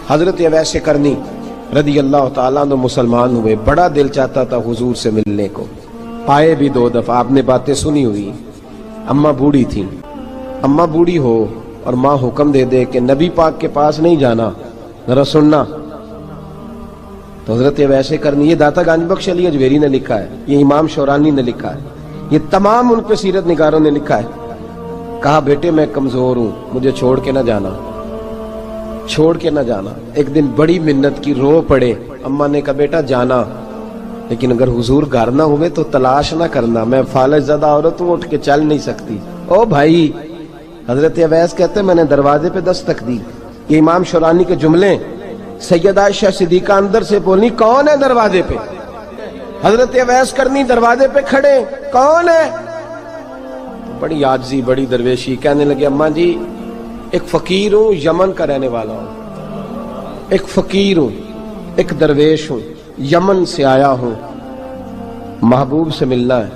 حضرت اویس کرنی رضی اللہ تعالیٰ عنہ مسلمان ہوئے، بڑا دل چاہتا تھا حضور سے ملنے کو، آئے بھی 2 دفعہ، آپ نے باتیں سنی ہوئی۔ اماں بوڑھی تھیں، اماں بوڑھی ہو اور ماں حکم دے دے کہ نبی پاک کے پاس نہیں جانا، ذرا سننا، تو حضرت اویس کرنی، یہ داتا گنج بخش علی اجویری نے لکھا ہے، یہ امام شورانی نے لکھا ہے، یہ تمام ان پہ سیرت نگاروں نے لکھا ہے، کہا بیٹے میں کمزور ہوں، مجھے چھوڑ کے نہ جانا، چھوڑ کے نہ جانا۔ ایک دن بڑی منت کی، رو پڑے، اماں نے کہا بیٹا جانا، لیکن اگر حضور گھر نہ ہوئے تو تلاش نہ کرنا، میں فالج زدہ عورت ہوں، اٹھ کے چل نہیں سکتی۔ او بھائی، حضرت اویس کہتے میں نے دروازے پہ دستک دی، یہ امام شورانی کے جملے، سیدہ عائشہ صدیقہ اندر سے بولی کون ہے دروازے پہ؟ حضرت اویس کرنی دروازے پہ کھڑے، کون ہے؟ بڑی عاجزی، بڑی درویشی، کہنے لگے اماں جی ایک فقیر ہوں، یمن کا رہنے والا ہوں، ایک فقیر ہوں، ایک درویش ہوں، یمن سے آیا ہوں، محبوب سے ملنا ہے۔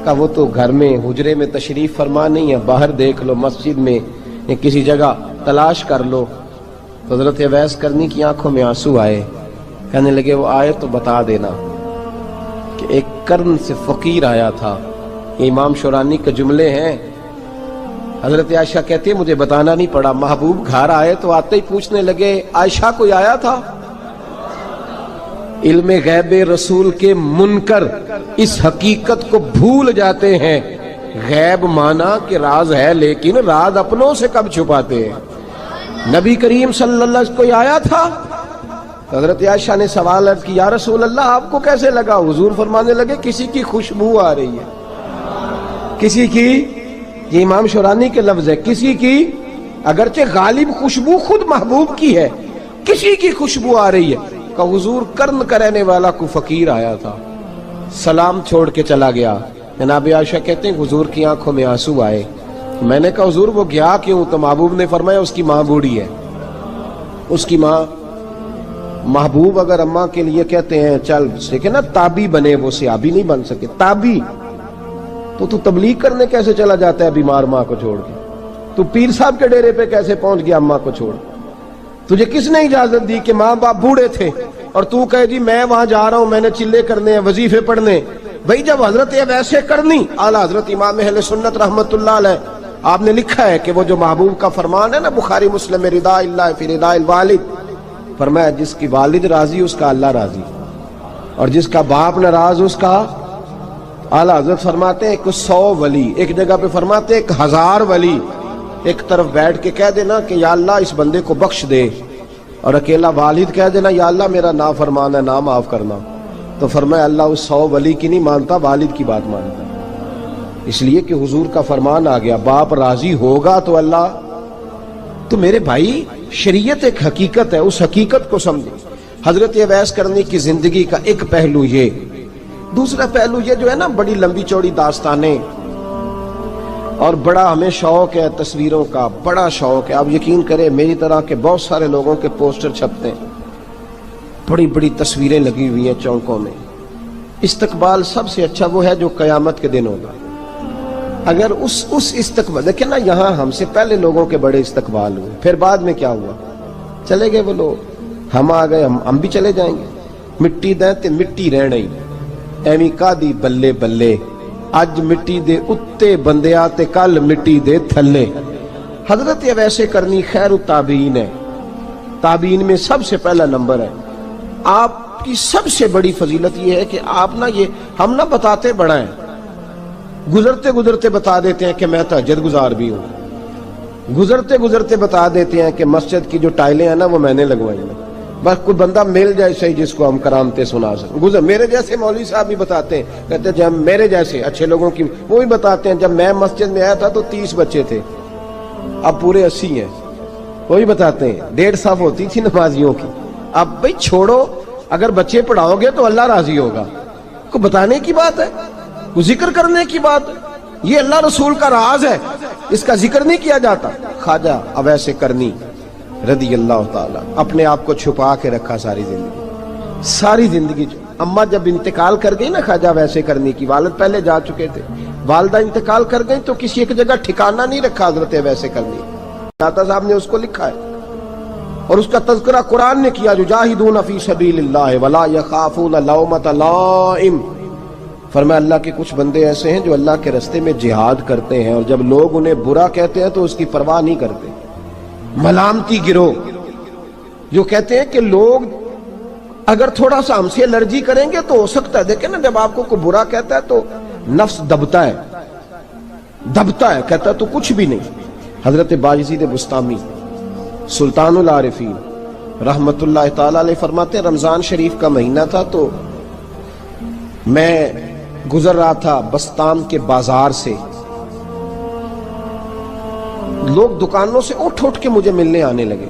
کہا وہ تو گھر میں حجرے میں تشریف فرما نہیں ہے، باہر دیکھ لو، مسجد میں یا کسی جگہ تلاش کر لو۔ تو حضرت اویس کرنی کی آنکھوں میں آنسو آئے، کہنے لگے وہ آئے تو بتا دینا کہ ایک قرن سے فقیر آیا تھا۔ یہ امام شورانی کے جملے ہیں۔ حضرت عائشہ کہتے ہیں مجھے بتانا نہیں پڑا، محبوب گھر آئے تو آتے ہی پوچھنے لگے عائشہ کوئی آیا تھا؟ علم غیب رسول کے منکر اس حقیقت کو بھول جاتے ہیں، غیب مانا کہ راز ہے لیکن راز اپنوں سے کب چھپاتے ہیں۔ نبی کریم صلی اللہ علیہ وسلم کوئی آیا تھا؟ حضرت عائشہ نے سوال عرض کی یا رسول اللہ آپ کو کیسے لگا؟ حضور فرمانے لگے کسی کی خوشبو آ رہی ہے، کسی کی، یہ امام شورانی کے لفظ ہے، کسی کی، اگرچہ غالب خوشبو خود محبوب کی ہے، کسی کی خوشبو آ رہی ہے۔ کہ حضور قرن کا رہنے والا کو فقیر آیا تھا، سلام چھوڑ کے چلا گیا۔ جناب عائشہ کہتے ہیں حضور کی آنکھوں میں آنسو آئے۔ میں نے کہا حضور وہ گیا کیوں؟ تو محبوب نے فرمایا اس کی ماں بوڑھی ہے، اس کی ماں۔ محبوب اگر اماں کے لیے کہتے ہیں چل دیکھیں نا تابی بنے، وہ صحابی نہیں بن سکے، تابی، تو تبلیغ کرنے کیسے چلا جاتا ہے بیمار ماں کو چھوڑ کے؟ تو پیر صاحب کے ڈیرے پہ کیسے پہنچ گیا اماں کو چھوڑ؟ تجھے کس نے اجازت دی کہ ماں باپ بوڑھے تھے اور تو کہے جی میں وہاں جا رہا ہوں، میں نے چلے کرنے ہیں، وظیفے پڑھنے؟ بھئی جب حضرت اویس کرنی اعلیٰ حضرت امام اہل سنت رحمت اللہ علیہ، آپ نے لکھا ہے کہ وہ جو محبوب کا فرمان ہے نا بخاری مسلم میں، رضا اللہ فی رضا الوالد، فرمایا جس کی والد راضی اس کا اللہ راضی، اور جس کا باپ ناراض اس کا اعلیٰ حضرت فرماتے ہیں 100 ولی، ایک جگہ پہ فرماتے ہیں 1000 ولی ایک طرف بیٹھ کے کہہ دینا کہ یا اللہ اس بندے کو بخش دے، اور اکیلا والد کہہ دینا یا اللہ میرا نافرمان ہے نہ معاف کرنا، تو فرمایا اللہ اس 100 ولی کی نہیں مانتا، والد کی بات مانتا، اس لیے کہ حضور کا فرمان آ گیا باپ راضی ہوگا تو اللہ۔ تو میرے بھائی شریعت ایک حقیقت ہے، اس حقیقت کو سمجھیں۔ حضرت اویس کرنی کی زندگی کا ایک پہلو یہ، دوسرا پہلو یہ جو ہے نا بڑی لمبی چوڑی داستانیں، اور بڑا ہمیں شوق ہے تصویروں کا، بڑا شوق ہے۔ آپ یقین کریں میری طرح کے بہت سارے لوگوں کے پوسٹر چھپتے ہیں، بڑی بڑی تصویریں لگی ہوئی ہیں چوکوں میں۔ استقبال سب سے اچھا وہ ہے جو قیامت کے دن ہوگا۔ اگر اس استقبال دیکھیں نا، یہاں ہم سے پہلے لوگوں کے بڑے استقبال ہوئے، پھر بعد میں کیا ہوا؟ چلے گئے وہ لوگ، ہم آ گئے، ہم بھی چلے جائیں گے۔ مٹی دیں تے مٹی رہنا ہی، ایویں کا دی بلے بلے، اج مٹی دے اتے بندیا تے کل مٹی دے تھلے۔ حضرت اویس کرنی خیر التابعین ہے، تابعین میں سب سے پہلا نمبر ہے۔ آپ کی سب سے بڑی فضیلت یہ ہے کہ آپ نا، یہ ہم نہ بتاتے بڑا ہیں، گزرتے گزرتے بتا دیتے ہیں کہ میں تہجد گزار بھی ہوں، گزرتے گزرتے بتا دیتے ہیں کہ مسجد کی جو ٹائلیں ہیں نا وہ میں نے لگوائی ہیں، بس کوئی بندہ مل جائے صحیح جس کو ہم کرامتیں سنا سکیں۔ میرے جیسے مولوی صاحب بھی بتاتے ہیں، کہتے ہیں جب میرے جیسے اچھے لوگوں کی، وہ بھی بتاتے ہیں جب میں مسجد میں آیا تھا تو 30 بچے تھے، اب پورے 80 ہیں، وہ بھی بتاتے ہیں 1.5 صف ہوتی تھی نمازیوں کی، اب بھائی چھوڑو، اگر بچے پڑھاؤ گے تو اللہ راضی ہوگا، کو بتانے کی بات ہے، وہ ذکر کرنے کی بات ہے، یہ اللہ رسول کا راز ہے، اس کا ذکر نہیں کیا جاتا۔ خواجہ اویس کرنی رضی اللہ تعالیٰ اپنے آپ کو چھپا کے رکھا ساری زندگی۔ اماں جب انتقال کر گئی نا خواجہ اویس کرنی کی، والد پہلے جا چکے تھے، والدہ انتقال کر گئی تو کسی ایک جگہ ٹھکانہ نہیں رکھا حضرت اویس کرنی، داتا صاحب نے اس کو لکھا ہے، اور اس کا تذکرہ قرآن نے کیا، یجاہدون فی سبیل اللہ ولا یخافون لومۃ لائم۔ فرمایا اللہ کے کچھ بندے ایسے ہیں جو اللہ کے راستے میں جہاد کرتے ہیں، اور جب لوگ انہیں برا کہتے ہیں تو اس کی پرواہ نہیں کرتے۔ ملامتی گروہ جو کہتے ہیں کہ لوگ اگر تھوڑا سا ہم سے الرجی کریں گے تو ہو سکتا ہے، دیکھیں نا جب آپ کو کوئی برا کہتا ہے تو نفس دبتا ہے، کہتا ہے تو کچھ بھی نہیں۔ حضرت بایزید بسطامی سلطان العارفین رحمت اللہ تعالی علیہ فرماتے ہیں رمضان شریف کا مہینہ تھا تو میں گزر رہا تھا بستان کے بازار سے، لوگ دکانوں سے اٹھ کے مجھے ملنے آنے لگے،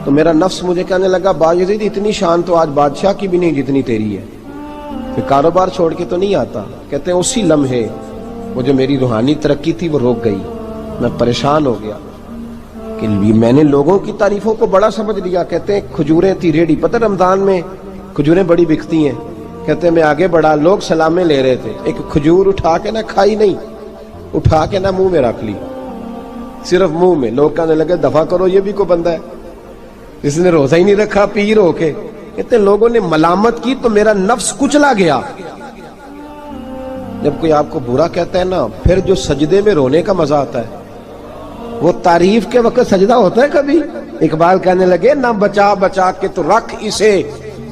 تو میرا نفس مجھے کہنے لگا بایزید اتنی شان تو آج بادشاہ کی بھی نہیں جتنی تیری ہے، پھر کاروبار چھوڑ کے تو نہیں آتا۔ کہتے ہیں اسی لمحے وہ جو میری روحانی ترقی تھی وہ رک گئی، میں پریشان ہو گیا کہ میں نے لوگوں کی تعریفوں کو بڑا سمجھ لیا۔ کہتے ہیں کھجوریں تھی ریڈی، پتہ رمضان میں کھجوریں بڑی بکتی ہیں، کہتے ہیں میں آگے بڑھا، لوگ سلامیں لے رہے تھے، ایک کھجور اٹھا کے نہ کھائی نہیں، اٹھا کے نہ منہ میں رکھ لی، صرف منہ میں۔ لوگ کہنے لگے دفع کرو، یہ بھی کوئی بندہ ہے اس نے روزہ ہی نہیں رکھا پیر ہو کے۔ کہتے ہیں لوگوں نے ملامت کی تو میرا نفس کچلا گیا۔ جب کوئی آپ کو برا کہتا ہے نا، پھر جو سجدے میں رونے کا مزہ آتا ہے، وہ تعریف کے وقت سجدہ ہوتا ہے کبھی؟ اقبال کہنے لگے نہ بچا بچا کے تو رکھ اسے،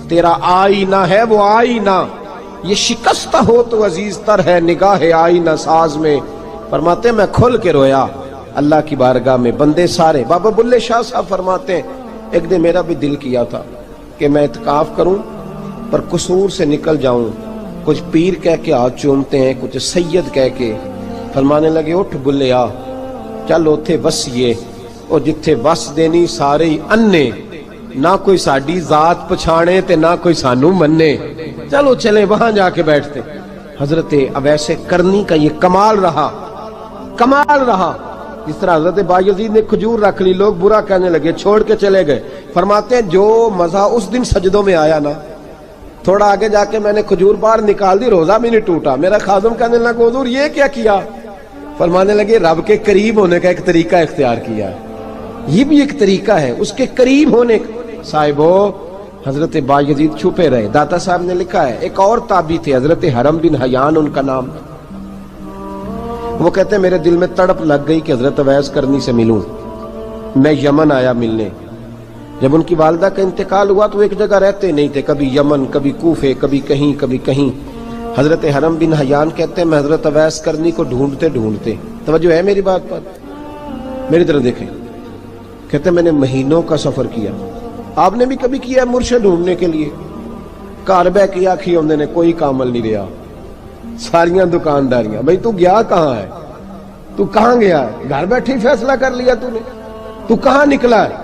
تیرا آئینہ ہے وہ آئینہ، یہ شکستہ ہو تو عزیز تر ہے نگاہ آئینہ ساز میں۔ فرماتے ہیں میں کھل کے رویا اللہ کی بارگاہ میں، بندے سارے۔ بابا بلے شاہ صاحب فرماتے ہیں ایک دن میرا بھی دل کیا تھا کہ میں اعتکاف کروں پر قصور سے نکل جاؤں، کچھ پیر کہہ کے ہاتھ چومتے ہیں، کچھ سید کہہ کے۔ فرمانے لگے اٹھ بلیا چل اوتھے بسیے، اور جتھے بس دینی سارے ہی انے، نہ کوئی ساڈی ذات پچھانے تے نہ کوئی سانو مننے، چلو چلے وہاں جا کے بیٹھتے۔ حضرت اویس کرنی کا یہ کمال رہا، جس طرح حضرت بایزید نے کھجور رکھ لی، لوگ برا کہنے لگے، چھوڑ کے چلے گئے۔ فرماتے ہیں جو مزہ اس دن سجدوں میں آیا نا، تھوڑا آگے جا کے میں نے کھجور باہر نکال دی، روزہ بھی نہیں ٹوٹا۔ میرا خادم کہنے لگا حضور یہ کیا کیا؟ فرمانے لگے رب کے قریب ہونے کا ایک طریقہ اختیار کیا ہے، یہ بھی ایک طریقہ ہے اس کے قریب ہونے کا۔ صاحبو حضرت بایزید چھپے رہے۔ داتا صاحب نے لکھا ہے ایک اور تابعی تھے حضرت حرم بن حیان ان کا نام، وہ کہتے ہیں میرے دل میں تڑپ لگ گئی کہ حضرت اویس کرنی سے ملوں۔ میں یمن آیا ملنے، جب ان کی والدہ کا انتقال ہوا تو ایک جگہ رہتے نہیں تھے، کبھی یمن، کبھی کوفے، کبھی کہیں۔ حضرت حرم بن حیان کہتے ہیں میں حضرت اویس کرنی کو ڈھونڈتے، توجہ ہے میری بات پر، میری طرف دیکھیں، کہتے ہیں میں نے مہینوں کا سفر کیا۔ آپ نے بھی کبھی کیا ہے مرشد ڈھونڈنے کے لیے؟ گھر بہ کے آکھی ہوندے نے کوئی کامل نہیں رہا، ساریاں دکانداریاں۔ بھئی تو گیا کہاں ہے؟ تو کہاں گیا ہے؟ گھر بیٹھے ہی فیصلہ کر لیا تو نے؟ تو کہاں نکلا ہے؟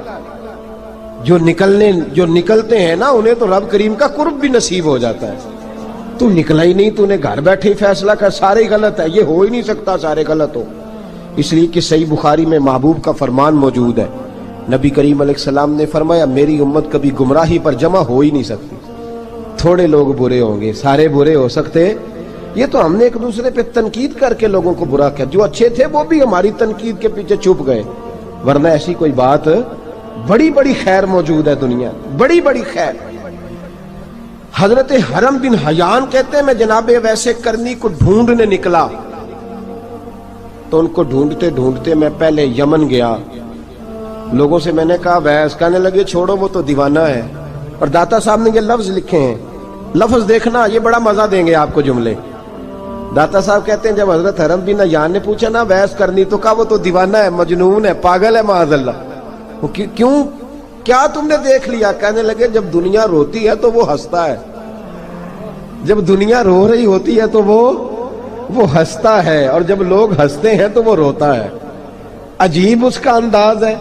جو نکلتے ہیں نا انہیں تو رب کریم کا قرب بھی نصیب ہو جاتا ہے۔ تو نکلا ہی نہیں، تو نے گھر بیٹھے ہی فیصلہ کر، سارے غلط ہے، یہ ہو ہی نہیں سکتا سارے غلط ہو۔ اس لیے کہ صحیح بخاری میں محبوب کا فرمان موجود ہے، نبی کریم علیہ السلام نے فرمایا میری امت کبھی گمراہی پر جمع ہو ہی نہیں سکتی، تھوڑے لوگ برے ہوں گے، سارے برے ہو سکتے۔ یہ تو ہم نے ایک دوسرے پہ تنقید کر کے لوگوں کو برا کیا، جو اچھے تھے وہ بھی ہماری تنقید کے پیچھے چھپ گئے، ورنہ ایسی کوئی بات، بڑی خیر موجود ہے دنیا، بڑی خیر۔ حضرت حرم بن حیان کہتے ہیں میں جناب اویس کرنی کو ڈھونڈنے نکلا، تو ان کو ڈھونڈتے میں پہلے یمن گیا، لوگوں سے میں نے کہا اویس، کہنے لگے چھوڑو وہ تو دیوانہ ہے۔ اور داتا صاحب نے یہ لفظ لکھے ہیں، لفظ دیکھنا یہ بڑا مزہ دیں گے آپ کو جملے۔ داتا صاحب کہتے ہیں جب حضرت حرم بن حیان نے پوچھا نا اویس کرنی، تو کہا وہ تو دیوانہ ہے، مجنون ہے، پاگل ہے معاذ اللہ۔ کیوں؟ کیا تم نے دیکھ لیا؟ کہنے لگے جب دنیا روتی ہے تو وہ ہنستا ہے، جب دنیا رو رہی ہوتی ہے تو وہ ہنستا ہے، اور جب لوگ ہنستے ہیں تو وہ روتا ہے۔ عجیب اس کا انداز ہے،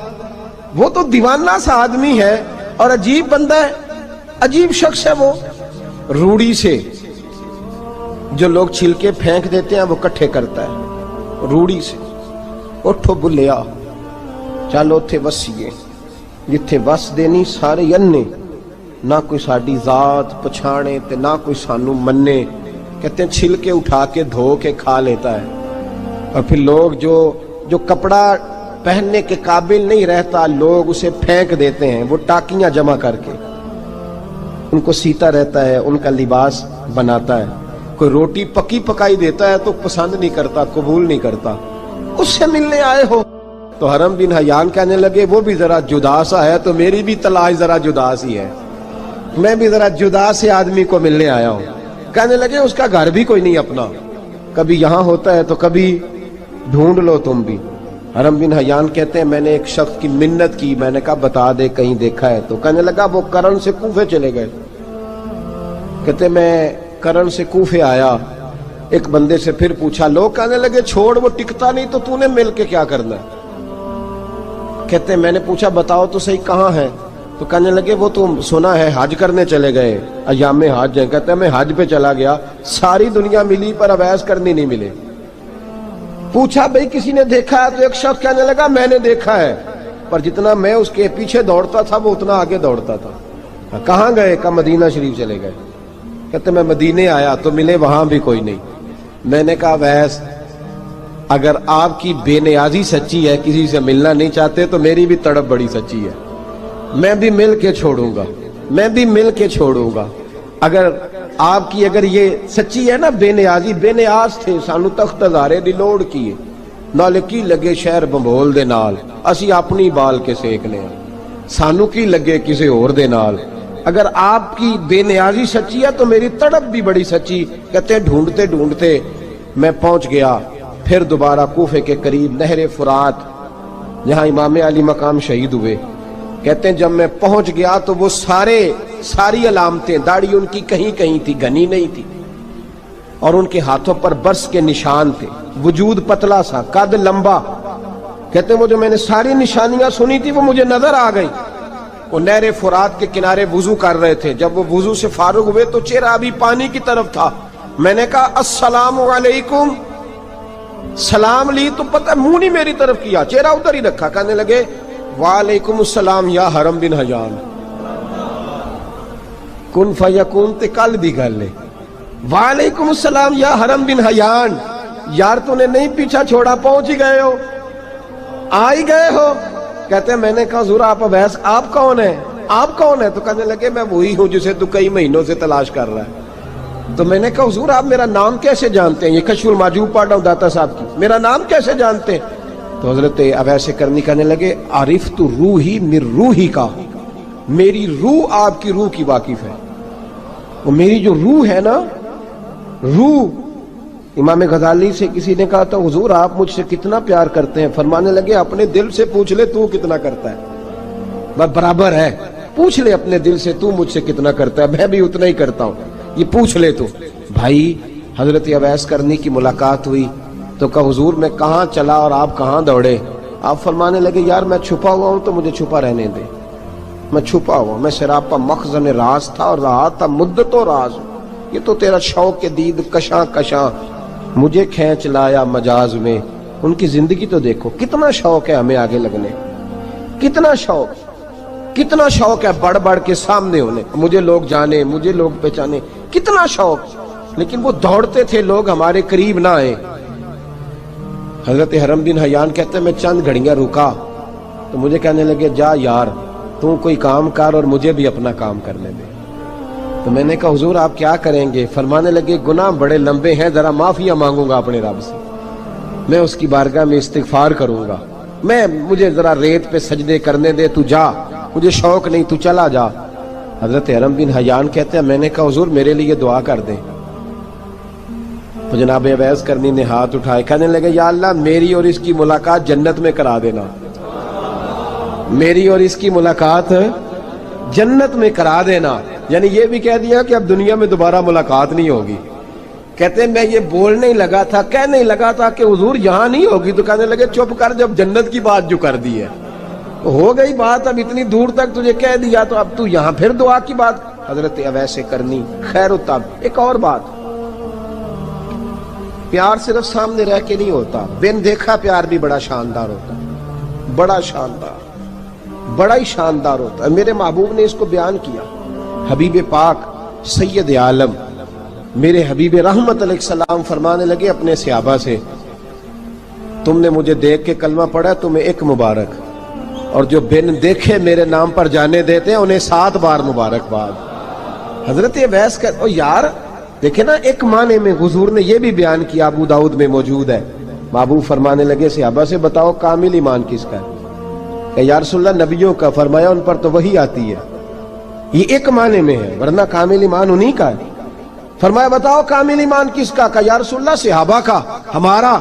وہ تو دیوانہ سا آدمی ہے اور عجیب بندہ ہے، عجیب شخص ہے وہ۔ روڑی سے جو لوگ چھلکے پھینک دیتے ہیں وہ کٹھے کرتا ہے، روڑی سے۔ اٹھو بلیا چل اوتھے وسیے، جتھے وس دینی سارے انے، نہ کوئی ساڈی ذات پچھانے تے نہ کوئی سانو مننے۔ کہتے ہیں چھلکے اٹھا کے دھو کے کھا لیتا ہے، اور پھر لوگ جو کپڑا پہننے کے قابل نہیں رہتا، لوگ اسے پھینک دیتے ہیں، وہ ٹاکیاں جمع کر کے ان کو سیتا رہتا ہے، ان کا لباس بناتا ہے۔ کوئی روٹی پکی پکائی دیتا ہے تو پسند نہیں کرتا، قبول نہیں کرتا، اس سے ملنے آئے ہو؟ تو حرم بن حیان کہنے لگے وہ بھی ذرا جدا سا ہے تو میری بھی تلاش ذرا جدا سی ہے، میں بھی ذرا جدا سے آدمی کو ملنے آیا ہوں۔ کہنے لگے اس کا گھر بھی کوئی نہیں اپنا، کبھی یہاں ہوتا ہے تو کبھی ڈھونڈ لو تم بھی۔ حرم بن حیان کہتے ہیں میں نے ایک شخص کی منت کی، میں نے کہا بتا دے کہیں دیکھا ہے تو؟ کہنے لگا وہ کرن سے کوفے چلے گئے۔ کہتے میں کرن سے کوفے آیا، ایک بندے سے پھر پوچھا، لوگ کہنے لگے چھوڑ وہ ٹکتا نہیں تو نے مل کے کیا کرنا ہے؟ کہتے میں نے پوچھا بتاؤ تو صحیح کہاں ہے؟ تو کہنے لگے وہ تو سنا ہے حج کرنے چلے گئے، ایام حج ہیں۔ کہتے میں حج پہ چلا گیا، ساری دنیا ملی پر اویس کرنی نہیں ملے۔ پوچھا بھئی کسی نے دیکھا ہے؟ تو ایک شخص کہنے لگا میں نے دیکھا ہے، پر جتنا میں اس کے پیچھے دوڑتا تھا وہ اتنا آگے دوڑتا تھا۔ کہاں گئے؟ کہ مدینہ شریف چلے گئے۔ کہتے میں مدینے آیا تو ملے وہاں بھی کوئی نہیں۔ میں نے کہا ویس اگر آپ کی بے نیازی سچی ہے، کسی سے ملنا نہیں چاہتے، تو میری بھی تڑپ بڑی سچی ہے، میں بھی مل کے چھوڑوں گا، میں بھی مل کے چھوڑوں گا۔ اگر آپ کی اگر یہ سچی ہے نا بے نیازی، بے نیاز تھے، سانو تخت ہزارے دی لوڑ کی نال کی لگے شہر بمبول دے نال، اسی اپنی بال کے سیکنے ہیں، سانو کی لگے کسی اور دے نال۔ اگر آپ کی بے نیازی سچی ہے تو میری تڑپ بھی بڑی سچی۔ کہتے ہیں ڈھونڈتے ڈھونڈتے میں پہنچ گیا پھر دوبارہ کوفے کے قریب نہر فرات جہاں امام علی مقام شہید ہوئے۔ کہتے ہیں جب میں پہنچ گیا تو وہ ساری علامتیں، داڑھی ان کی کہیں کہیں تھی، گھنی نہیں تھی، اور ان کے ہاتھوں پر برس کے نشان تھے، وجود پتلا سا، قد لمبا۔ کہتے ہیں وہ جو میں نے ساری نشانیاں سنی تھی وہ مجھے نظر آ گئی۔ وہ نہر فرات کے کنارے وضو کر رہے تھے، جب وہ وضو سے فارغ ہوئے تو چہرہ ابھی پانی کی طرف تھا۔ میں نے کہا السلام علیکم، سلام لی تو پتہ منہ نہیں میری طرف کیا، چہرہ ادھر ہی رکھا۔ کہنے لگے وعلیکم السلام یا حرم بن حیان، کن فیکون تے کل دی گل ہے۔ وعلیکم السلام یا حرم بن حیان، یار تو نے نہیں پیچھا چھوڑا، پہنچ ہی گئے ہو، آ ہی گئے ہو۔ کہتے ہیں میں نے کہا حضور آپ اویس آپ کون ہیں؟ آپ کون ہیں؟ تو کہنے لگے میں وہی ہوں جسے تو کئی مہینوں سے تلاش کر رہا ہے۔ تو میں نے کہا حضور آپ میرا نام کیسے جانتے ہیں؟ یہ کشف المحجوب پڑھ رہا ہوں داتا صاحب کی، میرا نام کیسے جانتے ہیں؟ تو حضرت اویس کرنی کہنے لگے عرفت روحی من روحی کا، میری روح آپ کی روح کی واقف ہے۔ وہ میری جو روح ہے نا، روح۔ امام غزالی سے کسی نے کہا تو حضور آپ مجھ سے کتنا پیار کرتے ہیں؟ فرمانے لگے اپنے دل سے پوچھ لے تو کتنا کرتا ہے، بس برابر ہے، پوچھ لے اپنے دل سے تو مجھ سے کتنا کرتا ہے، میں بھی اتنا ہی کرتا ہوں، یہ پوچھ لے تو۔ بھائی حضرت اویس کرنی کی ملاقات ہوئی تو کہا حضور میں کہاں چلا اور آپ کہاں دوڑے؟ آپ فرمانے لگے یار میں چھپا ہوا ہوں تو مجھے چھپا رہنے دے، میں چھپا ہوا، میں سراپا مخزن راز تھا اور رہا تھا مدت و راز۔ یہ تو تیرا شوق کے دید کشاں کشاں مجھے کھینچ لایا مجاز میں۔ ان کی زندگی تو دیکھو، کتنا شوق ہے ہمیں آگے لگنے، کتنا شوق ہے بڑھ بڑھ کے سامنے ہونے، مجھے لوگ جانے، مجھے لوگ پہچانے، کتنا شوق، لیکن وہ دوڑتے تھے لوگ ہمارے قریب نہ آئے۔ حضرت حرم بن حیان کہتے ہیں میں چند گھڑیاں رکا تو مجھے کہنے لگے جا یار تو کوئی کام کر اور مجھے بھی اپنا کام کرنے دے۔ تو میں نے کہا حضور آپ کیا کریں گے؟ فرمانے لگے گناہ بڑے لمبے ہیں، ذرا معافیاں مانگوں گا اپنے رب سے، میں اس کی بارگاہ میں استغفار کروں گا، مجھے ذرا ریت پہ سجدے کرنے دے، تو جا، مجھے شوق نہیں، تو چلا جا۔ حضرت حرم بن حیان کہتے ہیں میں نے کہا حضور میرے لیے دعا کر دیں۔ تو جناب اویس کرنی نے ہاتھ اٹھائے، کہنے لگے یا اللہ میری اور اس کی ملاقات جنت میں کرا دینا، میری اور اس کی ملاقات جنت میں کرا دینا۔ یعنی یہ بھی کہہ دیا کہ اب دنیا میں دوبارہ ملاقات نہیں ہوگی۔ کہتے ہیں میں یہ بولنے ہی لگا تھا، کہنے ہی لگا تھا کہ حضور یہاں نہیں ہوگی، تو کہنے لگے چپ کر، جب جنت کی بات جو کر دی ہے ہو گئی بات، اب اتنی دور تک تجھے کہہ دیا تو اب تو یہاں پھر دعا کی بات۔ حضرت اویس کرنی خیر التاب۔ ایک اور بات، پیار صرف سامنے رہ کے نہیں ہوتا، بن دیکھا پیار بھی بڑا شاندار ہوتا، بڑا شاندار، بڑا ہی شاندار ہوتا ہے۔ میرے محبوب نے اس کو بیان کیا، حبیب پاک سید عالم میرے حبیب رحمت علیہ السلام فرمانے لگے اپنے صحابہ سے، تم نے مجھے دیکھ کے کلمہ پڑھا تمہیں ایک مبارک، اور جو بن دیکھے میرے نام پر جانے دیتے ہیں انہیں 7 بار مبارکباد۔ حضرت اویس کا یار دیکھیں نا، ایک معنی میں حضور نے یہ بھی بیان کیا، ابو داؤد میں موجود ہے۔ محبوب فرمانے لگے صحابہ سے بتاؤ کامل ایمان کس کا ہے؟ کہ یا رسول اللہ نبیوں کا۔ فرمایا ان پر تو وہی آتی ہے، یہ ایک معنی میں ہے، ورنہ کامل ایمان انہی کا ہے۔ فرمایا بتاؤ کامل ایمان کس کا؟ کہ یا رسول اللہ صحابہ کا، ہمارا۔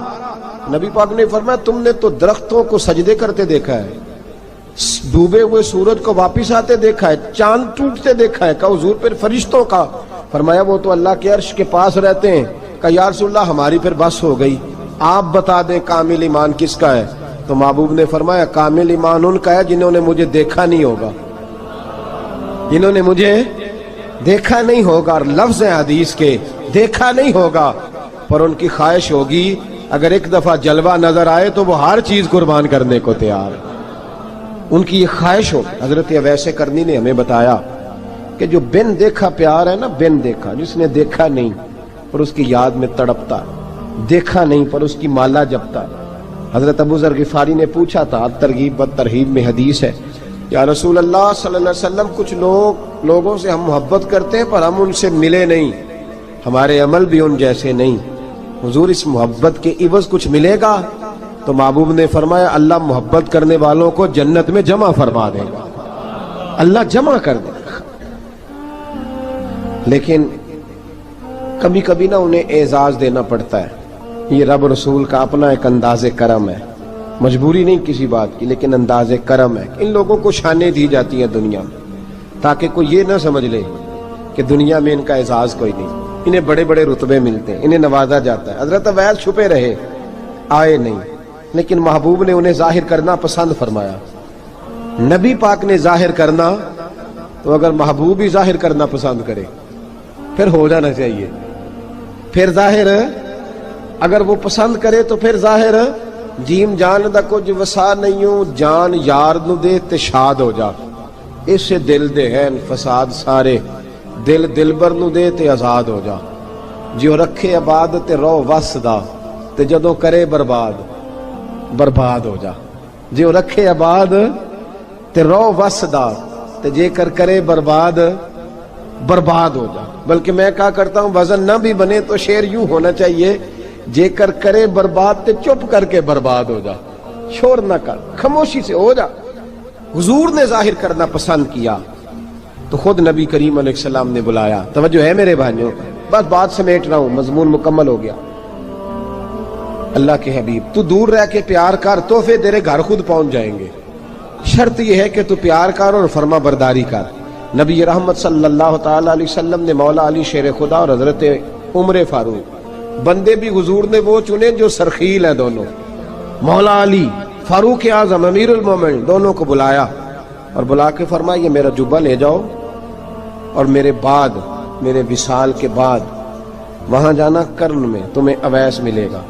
نبی پاک نے فرمایا تم نے تو درختوں کو سجدے کرتے دیکھا ہے، ڈوبے ہوئے سورج کو واپس آتے دیکھا ہے، چاند ٹوٹتے دیکھا ہے۔ کہ حضور پھر فرشتوں کا؟ فرمایا وہ تو اللہ کے عرش کے پاس رہتے ہیں۔ کہ یا رسول اللہ ہماری پھر بس ہو گئی، آپ بتا دیں کامل ایمان کس کا ہے؟ تو محبوب نے فرمایا کامل ایمان ان کا ہے جنہوں نے مجھے دیکھا نہیں ہوگا، جنہوں نے مجھے دیکھا نہیں ہوگا، اور لفظ ہیں حدیث کے، دیکھا نہیں ہوگا پر ان کی خواہش ہوگی اگر ایک دفعہ جلوہ نظر آئے تو وہ ہر چیز قربان کرنے کو تیار ہے، ان کی یہ خواہش ہو۔ حضرت اویس کرنی نے ہمیں بتایا کہ جو بن دیکھا پیار ہے نا، بن دیکھا، جس نے دیکھا نہیں پر اس کی یاد میں تڑپتا، دیکھا نہیں پر اس کی مالا جپتا۔ حضرت ابو ذر غفاری نے پوچھا تھا، ترغیب و ترہیب میں حدیث ہے، یا رسول اللہ صلی اللہ علیہ وسلم کچھ لوگوں سے ہم محبت کرتے ہیں پر ہم ان سے ملے نہیں، ہمارے عمل بھی ان جیسے نہیں، حضور اس محبت کے عوض کچھ ملے گا؟ تو محبوب نے فرمایا اللہ محبت کرنے والوں کو جنت میں جمع فرما دے گا، اللہ جمع کر دے گا۔ لیکن کبھی کبھی نا انہیں اعزاز دینا پڑتا ہے، یہ رب رسول کا اپنا ایک انداز کرم ہے، مجبوری نہیں کسی بات کی، لیکن انداز کرم ہے۔ ان لوگوں کو شانیں دی جاتی ہیں دنیا میں تاکہ کوئی یہ نہ سمجھ لے کہ دنیا میں ان کا اعزاز کوئی نہیں، انہیں بڑے بڑے رتبے ملتے ہیں، انہیں نوازا جاتا ہے۔ حضرت اویس چھپے رہے، آئے نہیں، لیکن محبوب نے انہیں ظاہر کرنا پسند فرمایا۔ نبی پاک نے ظاہر کرنا تو اگر محبوب ہی ظاہر کرنا پسند کرے پھر ہو جانا چاہیے، پھر ظاہر اگر وہ پسند کرے تو پھر ظاہر جیم جان دا کچھ وسا نہیں ہوں، جان یار نو دے تے شاد ہو جا، اس سے دل دے ہیں فساد سارے، دل دلبر نو دے تے آزاد ہو جا، جو رکھے آباد تے رو وس دا تے جدوں کرے برباد برباد ہو جا، جو رکھے آباد تے رو وس دا تے جے کر کرے برباد برباد ہو جا۔ بلکہ میں کہا کرتا ہوں وزن نہ بھی بنے تو شعر یوں ہونا چاہیے، جے کر کرے برباد تے چپ کر کے برباد ہو جا، شور نہ کر، خاموشی سے ہو جا۔ حضور نے ظاہر کرنا پسند کیا تو خود نبی کریم علیہ السلام نے بلایا۔ توجہ ہے میرے بھائیوں، بس بات سمیٹ رہا ہوں، مضمون مکمل ہو گیا۔ اللہ کے حبیب تو دور رہ کے پیار کر، تحفے تیرے گھر خود پہنچ جائیں گے، شرط یہ ہے کہ تو پیار کر اور فرما برداری کر۔ نبی رحمت صلی اللہ تعالی علیہ وسلم نے مولا علی شیر خدا اور حضرت عمر فاروق، بندے بھی حضور نے وہ چنے جو سرخیل ہیں دونوں، مولا علی فاروق اعظم امیر المومنین، دونوں کو بلایا اور بلا کے فرمایا یہ میرا جبہ لے جاؤ اور میرے بعد، میرے وصال کے بعد وہاں جانا کرن میں تمہیں اویس ملے گا،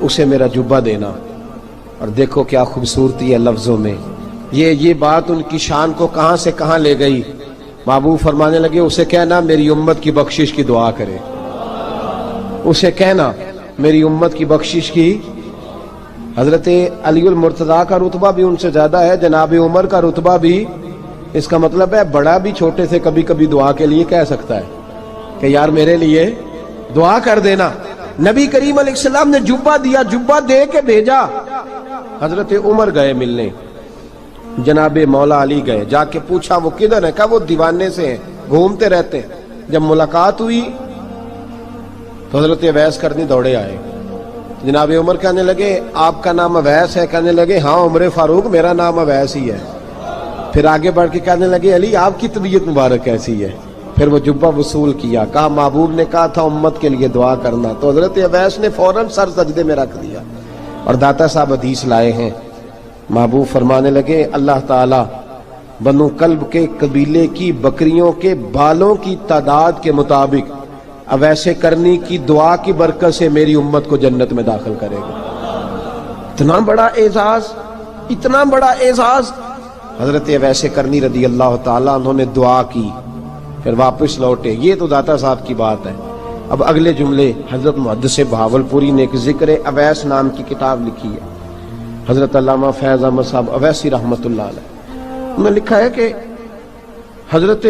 اسے میرا جبہ دینا۔ اور دیکھو کیا خوبصورتی ہے لفظوں میں، یہ بات ان کی شان کو کہاں سے کہاں لے گئی۔ محبوب فرمانے لگے اسے کہنا میری امت کی بخشش کی دعا کرے، اسے کہنا میری امت کی بخشش کی۔ حضرت علی المرتضیٰ کا رتبہ بھی ان سے زیادہ ہے، جناب عمر کا رتبہ بھی، اس کا مطلب ہے بڑا بھی چھوٹے سے کبھی کبھی دعا کے لیے کہہ سکتا ہے کہ یار میرے لیے دعا کر دینا۔ نبی کریم علیہ السلام نے جبہ دیا، جبہ دے کے بھیجا۔ حضرت عمر گئے ملنے، جناب مولا علی گئے، جا کے پوچھا وہ کدھر ہے؟ کہا وہ دیوانے سے ہیں، گھومتے رہتے ہیں۔ جب ملاقات ہوئی تو حضرت اویس کرنی دوڑے آئے، جناب عمر کہنے لگے آپ کا نام اویس ہے؟ کہنے لگے ہاں عمر فاروق میرا نام اویس ہی ہے۔ پھر آگے بڑھ کے کہنے لگے علی آپ کی طبیعت مبارک کیسی ہے؟ پھر وہ جبہ وصول کیا، کہا محبوب نے کہا تھا امت کے لیے دعا کرنا، تو حضرت اویس نے فوراً سر سجدے میں رکھ دیا۔ اور داتا صاحب حدیث لائے ہیں، محبوب فرمانے لگے اللہ تعالی بنو کلب کے قبیلے کی بکریوں کے بالوں کی تعداد کے مطابق اویس کرنی کی دعا کی برکت سے میری امت کو جنت میں داخل کرے گا۔ اتنا بڑا اعزاز، اتنا بڑا اعزاز۔ حضرت اویس کرنی رضی اللہ تعالیٰ انہوں نے دعا کی، پھر واپس لوٹے۔ یہ تو داتا صاحب کی بات ہے، اب اگلے جملے حضرت محدث بہاولپوری نے ایک ذکر اویس نام کی کتاب لکھی ہے، حضرت علامہ فیض احمد صاحب اویسی رحمۃ اللہ علیہ، انہوں نے لکھا ہے کہ حضرت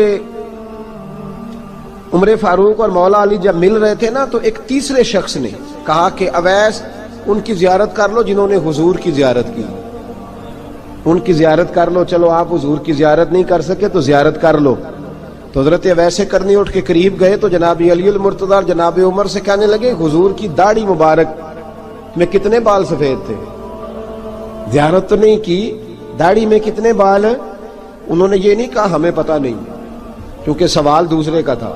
عمر فاروق اور مولا علی جب مل رہے تھے نا تو ایک تیسرے شخص نے کہا کہ اویس ان کی زیارت کر لو جنہوں نے حضور کی زیارت کی، ان کی زیارت کر لو، چلو آپ حضور کی زیارت نہیں کر سکے تو زیارت کر لو۔ تو حضرت اویس کرنی اٹھ کے قریب گئے تو جناب علی المرتضیٰ اور جناب عمر سے کہنے لگے حضور کی داڑھی مبارک میں کتنے بال سفید تھے؟ زیارت تو نہیں کی، داڑھی میں کتنے بال؟ انہوں نے یہ نہیں کہا ہمیں پتہ نہیں، کیونکہ سوال دوسرے کا تھا،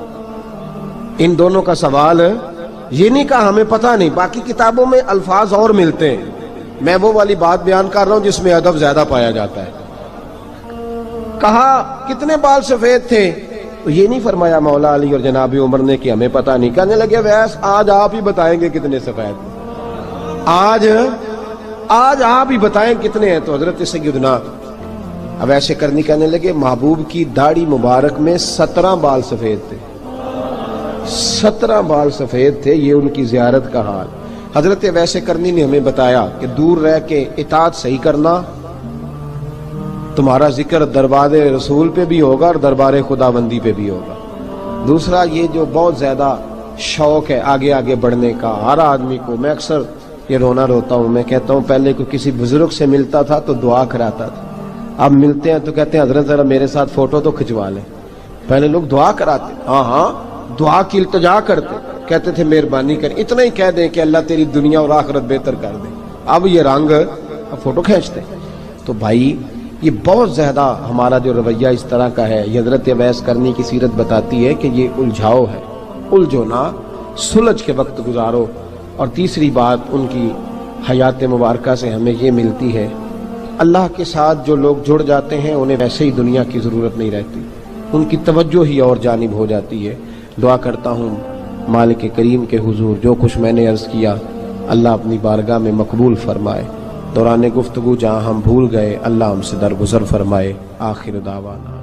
ان دونوں کا سوال یہ نہیں کہا ہمیں پتہ نہیں۔ باقی کتابوں میں الفاظ اور ملتے ہیں، میں وہ والی بات بیان کر رہا ہوں جس میں ادب زیادہ پایا جاتا ہے۔ کہا کتنے بال سفید تھے؟ تو یہ نہیں فرمایا مولا علی اور جناب عمر نے کہ ہمیں پتہ نہیں، کہنے لگے ویس آج آپ ہی بتائیں گے کتنے سفید تھے، آج آپ ہی بتائیں کتنے ہیں۔ تو حضرت سیدنا اویس کرنی کہنے لگے محبوب کی داڑھی مبارک میں 17 بال سفید تھے، 17 بال سفید تھے، یہ ان کی زیارت کا حال۔ حضرت اویس کرنی نے ہمیں بتایا کہ دور رہ کے اطاعت صحیح کرنا، تمہارا ذکر دربار رسول پہ بھی ہوگا اور دربار خداوندی پہ بھی ہوگا۔ دوسرا یہ جو بہت زیادہ شوق ہے آگے آگے بڑھنے کا ہر آدمی کو، میں اکثر یہ رونا روتا ہوں، میں کہتا ہوں پہلے کوئی کسی بزرگ سے ملتا تھا تو دعا کراتا تھا، اب ملتے ہیں تو کہتے ہیں حضرت ذرا میرے ساتھ فوٹو تو کھنچوا لیں۔ پہلے لوگ دعا کراتے، ہاں دعا کی التجا کرتے، کہتے تھے مہربانی کر، اتنا ہی کہہ دیں کہ اللہ تیری دنیا اور آخرت بہتر کر دے، اب یہ رنگ اب فوٹو کھینچتے۔ تو بھائی یہ بہت زیادہ ہمارا جو رویہ اس طرح کا ہے، یہ حضرت اویس کرنی کی سیرت بتاتی ہے کہ یہ الجھاؤ ہے، الجھو نہ، سلجھ کے وقت گزارو۔ اور تیسری بات ان کی حیات مبارکہ سے ہمیں یہ ملتی ہے، اللہ کے ساتھ جو لوگ جڑ جاتے ہیں انہیں ویسے ہی دنیا کی ضرورت نہیں رہتی، ان کی توجہ ہی اور جانب ہو جاتی ہے۔ دعا کرتا ہوں مالک کریم کے حضور جو کچھ میں نے عرض کیا اللہ اپنی بارگاہ میں مقبول فرمائے، دوران گفتگو جہاں ہم بھول گئے اللہ ہم سے درگزر فرمائے۔ آخر دعوانا